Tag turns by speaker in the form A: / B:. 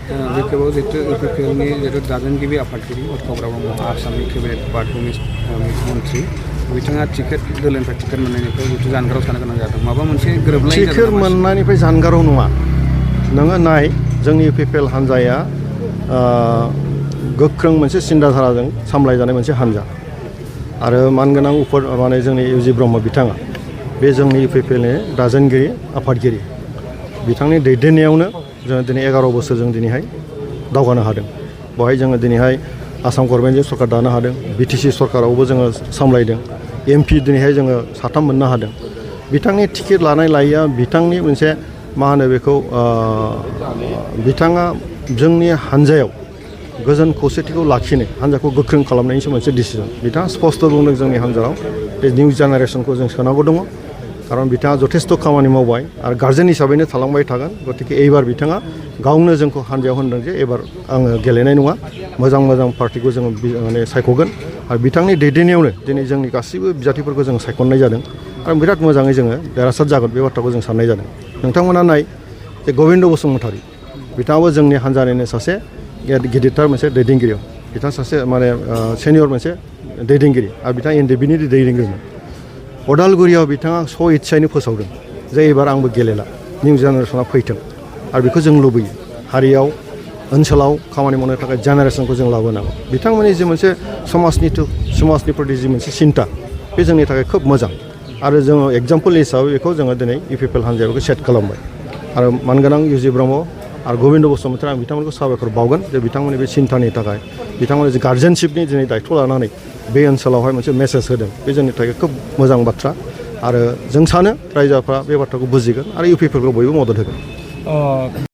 A: बे खेबाव जिहेतु इउपिपिएलनि जिहेतु दाजेनगिरि आफादगिरि उत्पल ब्रह्म आसामनि केबिनेट बाथौनि मन्थ्रि बिथाङा टिकेट दोलोनिफ्राय टिकेट मोननायनिफ्राय जिहेतु जानगाराव थानो गोनां जादों माबा मोनसे गोरोबलायनाय
B: टिकेट मोननायनिफ्राय जानगाराव नङा नोङो नाय जोंनि इउपिपिएल हान्जाया गोख्रों मोनसे सिन्ताधाराजों सामलायजानाय मोनसे हान्जा आरो मानगोनां माने जोंनि इउजि ब्रह्म बिथाङा बे जोंनि इउपिपिएलनि दाजेनगिरि आफादगिरि बिथांनि दैदेननायावनो जोङो दिनै 11 बोसोर जों दिनैहाय दावगानो हादों बेवहाय जोङो दिनैहाय आसाम गभर्नमेन्टजों सरकार दानो हादों बिटिसि सरकारावबो जोङो सामलायदों एमपि दिनैहाय जोङो 3 मोननो हादों बिथांनि टिकेट लानाय लायैया बिथांनि मोनसे मा होनो बेखौ बिथाङा जोंनि हान्जायाव गोजोन खौसेथिखौ लाखिनो हान्जाखौ गोख्रों खालामनायनिसो मोनसे डिसिजन बिथाङा स्पष्ट बुंदों जोंनि हान्जायाव बे निउ जेनेरेसनखौ जों सोनांगौ दङ खारन बिथाङा जथेस्थ' खामानि मावबाय आरो गार्जेन हिसाबैनो थालांबाय थागोन गतिके एबार बिथाङा गावनो जोंखौ हान्जायाव होनदों जे एबार आङो गेलेनाय नङा मोजां मोजां पार्टिखौ जोङो माने सायख'गोन आरो बिथांनि दैदेननायावनो दिनै जोंनि गासैबो बिजाथिफोरखौ जों सायख'नाय जादों आरो बिराद मोजाङै जोङो देरहासार जागोन बे बाथ्राखौ जों साननाय जादों नोंथांमोना नाय जे गबिन्द बसुमतारी बिथाङाबो जोंनि हान्जानिनो सासे गिदिरथार मोनसे दैदेनगिरि बिथाङा सासे माने सेनियर मोनसे दैदेनगिरि आरो बिथाङा एनडिएफबिनि दैदेनगिरिमोन अदालगुरियाव बिथाङा इच्छायैनो फोसावदों जे एबार आंबो गेलेला निउ जेनेरेसना फैथों आरो बेखौ जों लुबैयो हारियाव ओनसोलाव खामानि मावनो थाखाय जेनेरेसनखौ जों लाबोनांगौ बिथांमोननि जे मोनसे समाजनि प्रति जि मोनसे सिन्ता बे जोंनि थाखाय खोब मोजां आरो जोङो एग्जाम्पल हिसाबै बेखौ जोङो दिनै इउपिपिएल हान्जायाव बेखौ सेट खालामबाय आरो मानगोनां इउजि ब्रह्म आरो गबिन्द बसुमतारी आं बिथांमोनखौ साबायखर बावगोन जे बिथांमोननि बे सिन्तानि थाखाय बिथांमोननि जे गार्जेनशिपनि दिनै दायथ' लानानै बे ओनसोलावहाय मोनसे मेसेज होदों बे जोंनि थाखाय खोब मोजां बाथ्रा आरो जों सानो रायजोफ्रा बे बाथ्राखौ बुजिगोन आरो इउपिपिएलखौ बयबो मदद होगोन